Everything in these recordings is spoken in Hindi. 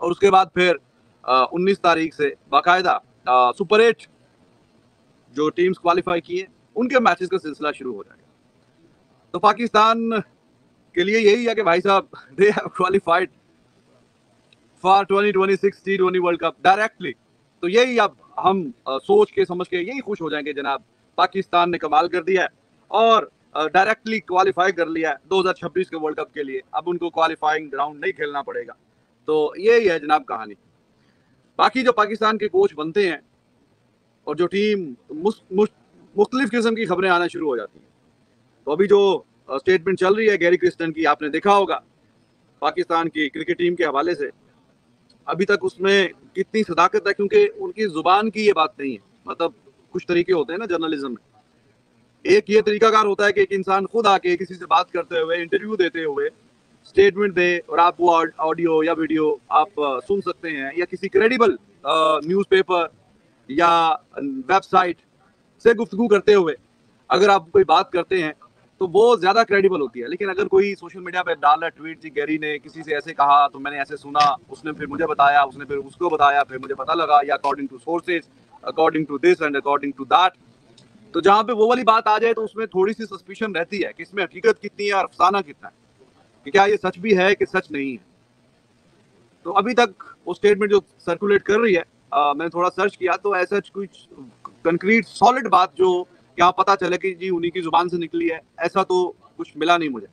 और उसके बाद फिर 19 तारीख से बाकायदा सुपर 8 जो टीम्स क्वालिफाई किए उनके मैचेस का सिलसिला शुरू हो जाएगा। तो पाकिस्तान के लिए यही है कि भाई साहब they have qualified for 2026 T20 world cup directly. तो यही अब हम सोच के समझ के यही खुश हो जाएंगे जनाब, पाकिस्तान ने कमाल कर दिया है और डायरेक्टली क्वालिफाई कर लिया है 2026 के वर्ल्ड कप के लिए। अब उनको क्वालिफाइंग राउंड नहीं खेलना पड़ेगा। तो यही है जनाब कहानी। बाकी जो पाकिस्तान के कोच बनते हैं और जो टीम मुख्तलिफ किस्म की खबरें आना शुरू हो जाती हैं। तो अभी जो स्टेटमेंट चल रही है गैरी क्रिस्टन की, आपने देखा होगा पाकिस्तान की क्रिकेट टीम के हवाले से, अभी तक उसमें कितनी सदाकत है, क्योंकि उनकी जुबान की ये बात नहीं है। मतलब कुछ तरीके होते हैं ना जर्नलिज्म में, एक ये तरीकाकार होता है कि एक इंसान खुद आके किसी से बात करते हुए, इंटरव्यू देते हुए स्टेटमेंट दे और आप वो ऑडियो या वीडियो आप सुन सकते हैं, या किसी क्रेडिबल न्यूज़पेपर या वेबसाइट से गुफ्तगू करते हुए अगर आप कोई बात करते हैं तो वो ज्यादा क्रेडिबल होती है। लेकिन अगर कोई सोशल मीडिया पे डाल रहा ट्वीट जी गैरी ने किसी से ऐसे कहा तो मैंने ऐसे सुना, उसने फिर मुझे बताया, उसने फिर उसको बताया, फिर मुझे पता लगा, या according to sources, according to this and according to that, तो जहाँ पे वो वाली बात आ जाए तो उसमें थोड़ी सी सस्पिशन रहती है कि इसमें हकीकत कितनी है और अफसाना कितना है, कि क्या ये सच भी है कि सच नहीं है। तो अभी तक वो स्टेटमेंट जो सर्कुलेट कर रही है, मैंने थोड़ा सर्च किया तो ऐसा कुछ कंक्रीट सॉलिड बात जो क्या पता चले कि जी उन्हीं की जुबान से निकली है, ऐसा तो कुछ मिला नहीं मुझे।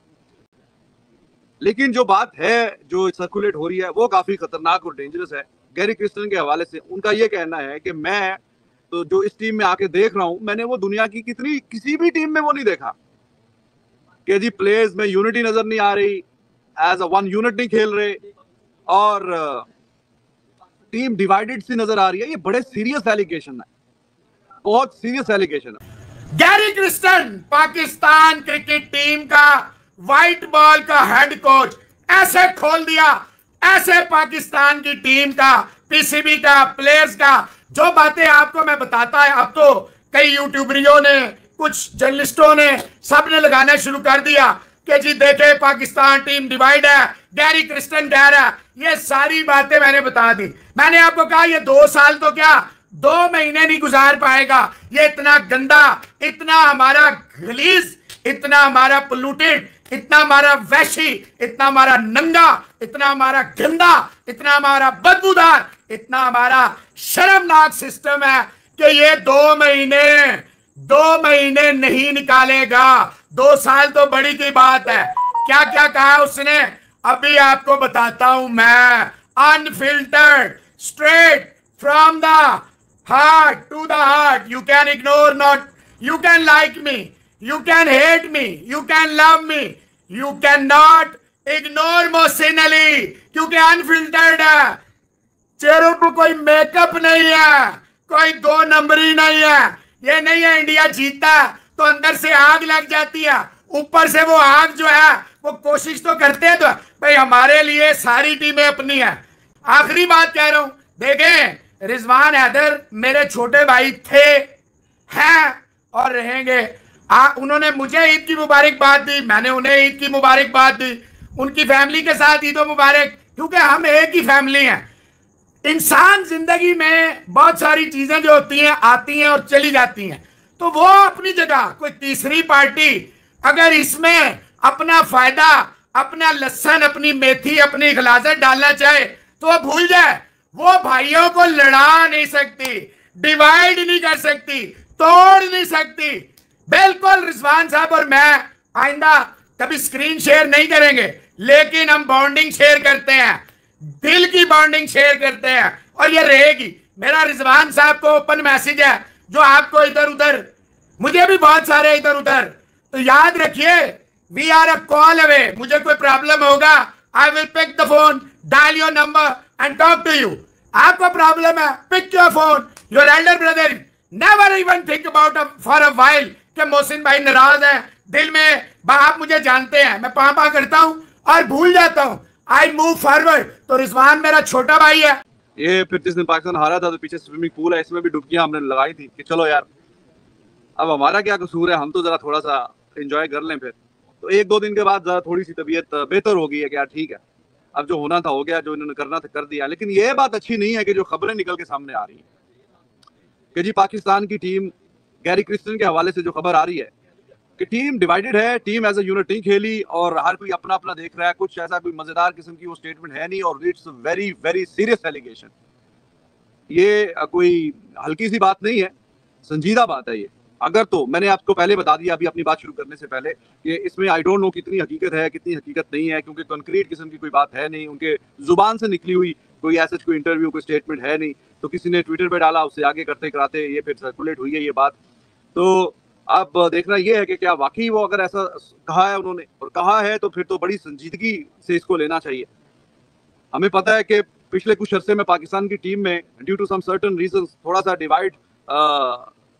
लेकिन जो बात है जो सर्कुलेट हो रही है वो काफी खतरनाक और डेंजरस है। गैरी क्रिस्टन के हवाले से उनका ये कहना है कि मैं तो जो इस टीम में आके देख रहा हूं, मैंने वो दुनिया की किसी भी टीम में वो नहीं देखा कि जी प्लेयर्स में यूनिटी नजर नहीं आ रही, एज अ वन यूनिट नहीं खेल रहे और टीम डिवाइडेड सी नजर आ रही है। ये बड़े सीरियस एलिगेशन है, बहुत सीरियस एलिगेशन है। Gary Kristen Pakistan cricket team का व्हाइट बॉल का हेड कोच ऐसे खोल दिया, ऐसे पाकिस्तान की टीम का, पीसीबी का, प्लेयर्स का, जो बातें आपको मैं बताता है अब तो कई यूट्यूबरियों ने, कुछ जर्नलिस्टों ने, सबने लगाना शुरू कर दिया कि जी देखे पाकिस्तान टीम डिवाइड है, गैरी क्रिस्टन कह रहा है। ये सारी बातें मैंने बता दी। मैंने आपको कहा ये 2 साल तो क्या 2 महीने नहीं गुजार पाएगा। ये इतना गंदा, इतना हमारा गलीज, इतना हमारा पोल्यूटेड, इतना हमारा वैशी, इतना हमारा नंगा, इतना हमारा गंदा, इतना हमारा बदबूदार, इतना हमारा शर्मनाक सिस्टम है कि ये 2 महीने नहीं निकालेगा। 2 साल तो बड़ी की बात है। क्या क्या कहा उसने अभी आपको बताता हूं मैं। Unfiltered, straight from the heart to the heart. You can ignore, not you can like me, you can hate me, you can love me, you cannot ignore Mohsin Ali क्योंकि अनफिल्टर्ड है। चेहरों पर कोई मेकअप नहीं है, कोई 2 नंबरी नहीं है। ये नहीं है इंडिया जीतता तो अंदर से आग लग जाती है, ऊपर से वो आग जो है वो कोशिश तो करते हैं। तो भाई हमारे लिए सारी टीमें अपनी है। आखिरी बात कह रहा हूं, देखें रिजवान हैदर मेरे छोटे भाई थे, हैं और रहेंगे। उन्होंने मुझे ईद की मुबारकबाद दी, मैंने उन्हें ईद की मुबारकबाद दी। उनकी फैमिली के साथ ईद मुबारक, क्योंकि हम एक ही फैमिली हैं। इंसान जिंदगी में बहुत सारी चीजें जो होती हैं आती हैं और चली जाती हैं, तो वो अपनी जगह कोई तीसरी पार्टी अगर इसमें अपना फायदा, अपना लहसुन, अपनी मेथी, अपनी गलाजत डालना चाहे तो वो भूल जाए। वो भाइयों को लड़ा नहीं सकती, डिवाइड नहीं कर सकती, तोड़ नहीं सकती। बिल्कुल रिजवान साहब और मैं आइंदा कभी स्क्रीन शेयर नहीं करेंगे, लेकिन हम बॉन्डिंग शेयर करते हैं, दिल की बॉन्डिंग शेयर करते हैं और ये रहेगी। मेरा रिजवान साहब को ओपन मैसेज है, जो आपको इधर उधर, मुझे भी बहुत सारे इधर उधर, तो याद रखिए we are a call away. मुझे कोई प्रॉब्लम होगा, I will pick the phone, dial your number and talk to you. आपको प्रॉब्लम है, pick your phone, your elder brother never even think about for a while कि मोहसिन भाई नाराज है। दिल में आप मुझे जानते हैं, मैं पा करता हूं और भूल जाता हूं। I move forward. तो रिजवान मेरा छोटा भाई है। ये फिर जिस दिन पाकिस्तान हारा था तो पीछे स्विमिंग पूल है, इसमें भी डुबकियां हमने लगाई थी कि चलो यार अब हमारा क्या कसूर है, हम तो जरा थोड़ा सा एंजॉय कर लें। फिर तो 1-2 दिन के बाद जरा थोड़ी सी तबीयत बेहतर हो गई है कि यार ठीक है अब जो होना था हो गया, जो इन्होंने करना था कर दिया। लेकिन ये बात अच्छी नहीं है कि जो खबरें निकल के सामने आ रही हैं कि जी पाकिस्तान की टीम, गैरी क्रिस्टन के हवाले से जो खबर आ रही है कि टीम डिवाइडेड है, टीम एज अ यूनिट नहीं खेली और हर कोई अपना अपना देख रहा है, कुछ ऐसा कोई मजेदार किस्म की वो स्टेटमेंट है नहीं और it's very very serious allegation. ये कोई हल्की सी बात नहीं है, संजीदा बात है ये। अगर तो मैंने आपको पहले बता दिया अभी अपनी बात शुरू करने से पहले कि इसमें आई डोंट नो कितनी हकीकत है कितनी हकीकत नहीं है, क्योंकि कंक्रीट किस्म की कोई बात है नहीं, उनके जुबान से निकली हुई कोई ऐसा कोई इंटरव्यू कोई स्टेटमेंट है नहीं। तो किसी ने ट्विटर पे डाला, उससे आगे करते कराते ये फिर सर्कुलेट हुई है ये बात। तो अब देखना ये है कि क्या वाकई वो अगर ऐसा कहा है उन्होंने और कहा है तो फिर तो बड़ी संजीदगी से इसको लेना चाहिए। हमें पता है कि पिछले कुछ अरसे में पाकिस्तान की टीम में due to some certain reasons थोड़ा सा डिवाइड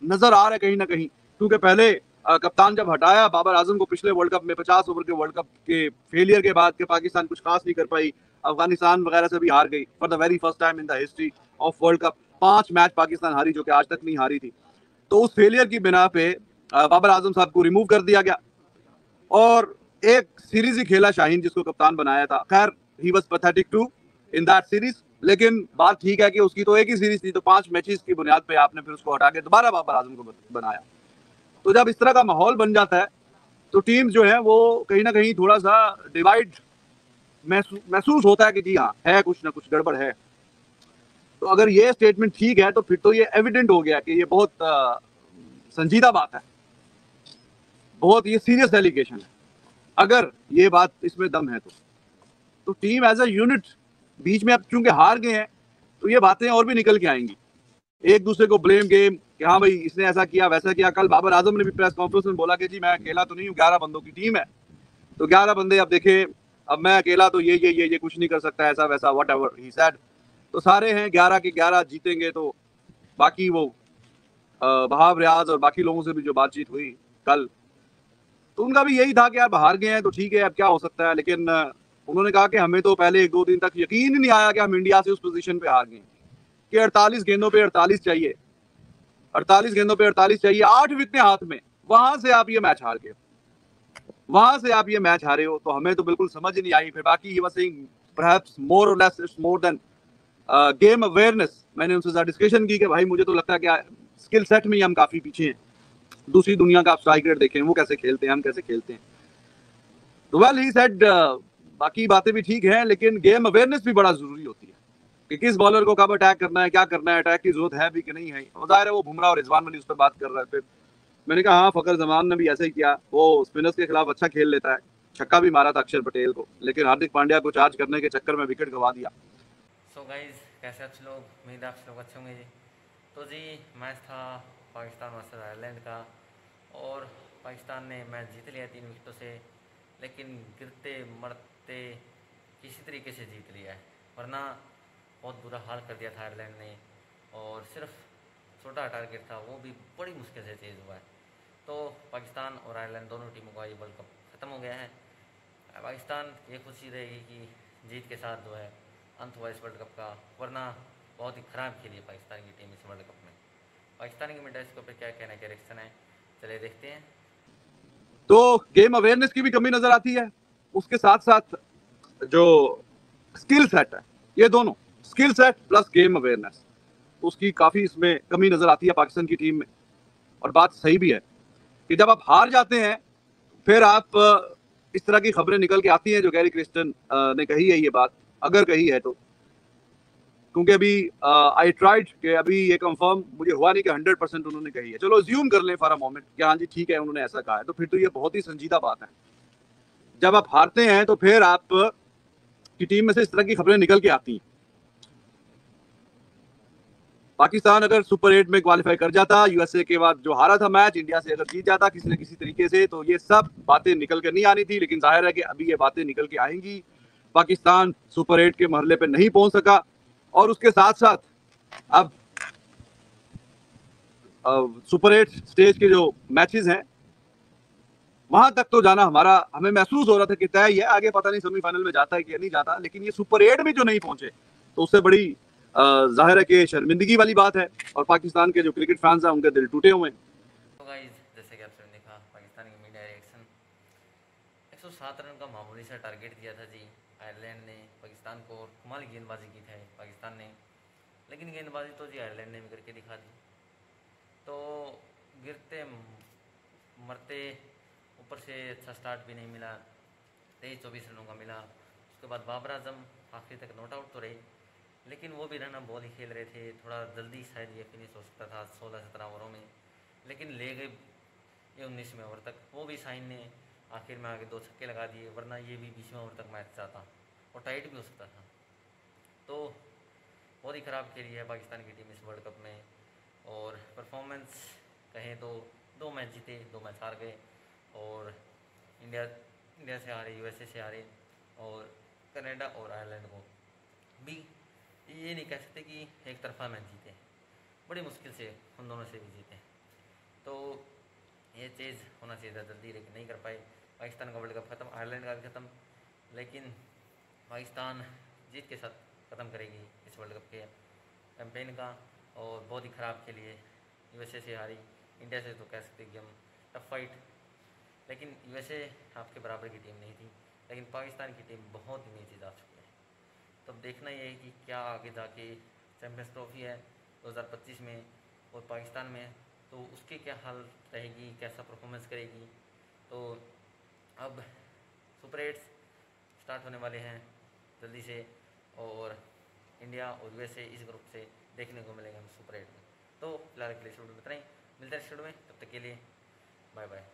नजर आ रहा है कहीं ना कहीं, क्योंकि पहले कप्तान जब हटाया बाबर आजम को पिछले वर्ल्ड कप में 50 ओवर के वर्ल्ड कप के फेलियर के बाद के पाकिस्तान कुछ खास नहीं कर पाई, अफगानिस्तान वगैरह से भी हार गई for the very first time in the history of world cup. 5 match Pakistan हारी जो कि आज तक नहीं हारी थी। तो उस फेलियर की बिना पे बाबर आजम साहब को रिमूव कर दिया गया और एक सीरीज ही खेला शाहीन जिसको कप्तान बनाया था। खैर he was pathetic too in that series, लेकिन बात ठीक है कि उसकी तो एक ही सीरीज थी, तो 5 मैचेस की बुनियाद पे आपने फिर उसको हटा के दोबारा बाबर आजम को बनाया। तो जब इस तरह का माहौल बन जाता है तो टीम जो है वो कहीं ना कहीं थोड़ा सा डिवाइड महसूस होता है कि जी हाँ है कुछ ना कुछ गड़बड़ है। तो अगर ये स्टेटमेंट ठीक है तो फिर तो ये एविडेंट हो गया कि ये बहुत संजीदा बात है, बहुत ये सीरियस एलिगेशन है। अगर ये बात इसमें दम है तो टीम एज अ यूनिट बीच में अब चूंकि हार गए हैं तो ये बातें और भी निकल के आएंगी, एक दूसरे को ब्लेम गेम कि हाँ भाई इसने ऐसा किया वैसा किया। कल बाबर आजम ने भी प्रेस कॉन्फ्रेंस में बोला कि जी मैं अकेला तो नहीं हूँ, 11 बंदों की टीम है, तो 11 बंदे अब देखे, अब मैं अकेला तो ये कुछ नहीं कर सकता ऐसा वैसा वट एवर ही सेड। तो सारे हैं 11 के 11 जीतेंगे। तो बाकी वो बहाव रियाज और बाकी लोगों से भी जो बातचीत हुई कल, तो उनका भी यही था कि यार हार गए हैं तो ठीक है अब क्या हो सकता है। लेकिन उन्होंने कहा कि हमें तो पहले 1-2 दिन तक यकीन ही नहीं आया कि हम इंडिया से उस पोजीशन पे हार गए कि 48 गेंदों पे 48 चाहिए, 48 गेंदों पे 48 चाहिए, 8 विकेटें हाथ में, वहां से आप ये मैच हार गए, वहां से आप ये मैच हारे हो। तो हमें तो बिल्कुल समझ नहीं आई। फिर बाकी ही वाज सेइंग परहैप्स मोर और less it's more than game awareness. मैंने उनसे साथ डिस्कशन की कि भाई मुझे तो लगता है कि स्किल सेट में ही हम काफी पीछे हैं, दूसरी दुनिया का आप स्ट्राइक रेट देखें वो कैसे खेलते हैं हम कैसे खेलते हैं। तो वेल ही सेड बाकी बातें भी ठीक हैं लेकिन गेम अवेयरनेस भी बड़ा जरूरी होती है कि किस बॉलर को कब अटैक करना है, क्या करना है, अटैक की जरूरत है भी कि नहीं है। और जाहिर है वो बुमराह और रिजवान वाली उस पर बात कर रहा है। फिर मैंने कहा हाँ फकर जमान ने भी ऐसे ही किया, वो स्पिनर्स के खिलाफ अच्छा खेल लेता है, छक्का भी मारा था अक्षर पटेल को, लेकिन हार्दिक पांड्या को चार्ज करने के चक्कर में विकेट गवा दिया। सो गाइज कैसे आप लोग, उम्मीद आप लोग अच्छे होंगे जी। तो जी मैच था पाकिस्तान वर्सेस आयरलैंड का और पाकिस्तान ने मैच जीत लिया 3 विकेटों से, लेकिन गिरते मरते किसी तरीके से जीत लिया है, वरना बहुत बुरा हाल कर दिया था आयरलैंड ने। और सिर्फ छोटा टारगेट था वो भी बड़ी मुश्किल से चेज हुआ है। तो पाकिस्तान और आयरलैंड दोनों टीमों का ये वर्ल्ड कप ख़त्म हो गया है। पाकिस्तान ये खुशी रहेगी कि जीत के साथ जो है अंत हुआ इस वर्ल्ड कप का, वरना बहुत ही ख़राब खेली है पाकिस्तान की टीम इस वर्ल्ड कप में। पाकिस्तान की मीडिया इसके ऊपर क्या कहना क्या रिएक्शन है, चलिए देखते हैं। तो गेम अवेयरनेस की भी कमी नजर आती है, उसके साथ साथ जो स्किल सेट है, ये दोनों skill set plus game awareness, उसकी काफी इसमें कमी नजर आती है पाकिस्तान की टीम में। और बात सही भी है कि जब आप हार जाते हैं फिर आप इस तरह की खबरें निकल के आती हैं जो गैरी क्रिस्टन ने कही है ये बात, अगर कही है तो, क्योंकि अभी आई ट्राइड कि अभी ये कंफर्म मुझे हुआ नहीं कि 100% उन्होंने कही है। चलो अज्यूम कर लें फॉर अ मोमेंट कि हाँ जी ठीक है उन्होंने ऐसा कहा है, तो फिर तो ये बहुत ही संजीदा बात है। जब आप हारते हैं तो फिर आप की टीम में से इस तरह की खबरें निकल के आती हैं। पाकिस्तान अगर सुपर 8 में क्वालिफाई कर जाता, यूएसए के बाद जो हारा था मैच, इंडिया से अगर जीत जाता किसी न किसी तरीके से, तो ये सब बातें निकल कर नहीं आनी थी। लेकिन जाहिर है कि अभी ये बातें निकल के आएंगी। पाकिस्तान सुपर 8 के मरहले पे नहीं पहुंच सका और उसके साथ साथ अब सुपर 8 स्टेज के जो मैचेस हैं वहां तक तो जाना हमें महसूस हो रहा था कि तय ही है, आगे पता नहीं सेमीफाइनल में जाता है कि नहीं जाता। लेकिन ये सुपर 8 में जो नहीं पहुंचे तो उससे बड़ी जाहिर है कि शर्मिंदगी वाली बात है और पाकिस्तान के जो क्रिकेट फैंस हैं उनके दिल टूटे हुए हैं। तो गाइस जैसे कि आपने देखा पाकिस्तान की मीडिया रिएक्शन, 107 रन का मामूली सा टारगेट दिया था जी आयरलैंड ने पाकिस्तान को, और कमाल गेंदबाजी की है पाकिस्तान ने, लेकिन गेंदबाजी तो जी आयरलैंड ने भी करके दिखा दी। तो गिरते मरते ऊपर से अच्छा स्टार्ट भी नहीं मिला, 23-24 रनों का मिला। उसके बाद बाबर आजम आखिर तक नॉट आउट तो रहे, लेकिन वो भी रन अब बॉल ही खेल रहे थे, थोड़ा जल्दी शायद ये फिनिश हो सकता था 16-17 ओवरों में, लेकिन ले गए ये 19वें ओवर तक। वो भी शाइन ने आखिर में आगे 2 छक्के लगा दिए, वरना ये भी 20वें ओवर तक मैच जाता और टाइट भी हो सकता था। तो बहुत ही ख़राब खेली है पाकिस्तान की टीम इस वर्ल्ड कप में, और परफॉर्मेंस कहें तो 2 मैच जीते, 2 मैच हार गए, और इंडिया से हारे, यूएसए से हारे, और कनाडा और आयरलैंड को भी ये नहीं कह सकते कि एक तरफा मैच जीते, बड़ी मुश्किल से उन दोनों से भी जीते। तो ये चीज़ होना चाहिए था जल्दी, लेकिन नहीं कर पाए। पाकिस्तान का वर्ल्ड कप ख़त्म, आयरलैंड का भी ख़त्म, लेकिन पाकिस्तान जीत के साथ ख़त्म करेगी इस वर्ल्ड कप के कैंपेन का। और बहुत ही ख़राब खेली है, यूएसए से हारी, इंडिया से तो कह सकते कि हम टफ फाइट, लेकिन यूएसए आपके बराबर की टीम नहीं थी, लेकिन पाकिस्तान की टीम बहुत ही नीचे जा चुकी है। तो अब देखना ये है कि क्या आगे जाके चैम्पियंस ट्रॉफी है 2025 में और पाकिस्तान में, तो उसकी क्या हाल रहेगी, कैसा परफॉर्मेंस करेगी। तो अब सुपर 8 स्टार्ट होने वाले हैं जल्दी से, और इंडिया और यूएसए इस ग्रुप से देखने को मिलेंगे हम सुपर 8 में। तो फिलहाल के लिए इस वीडियो में इतना ही, मिलते हैं इस वीडियो में, तब तक के लिए बाय बाय।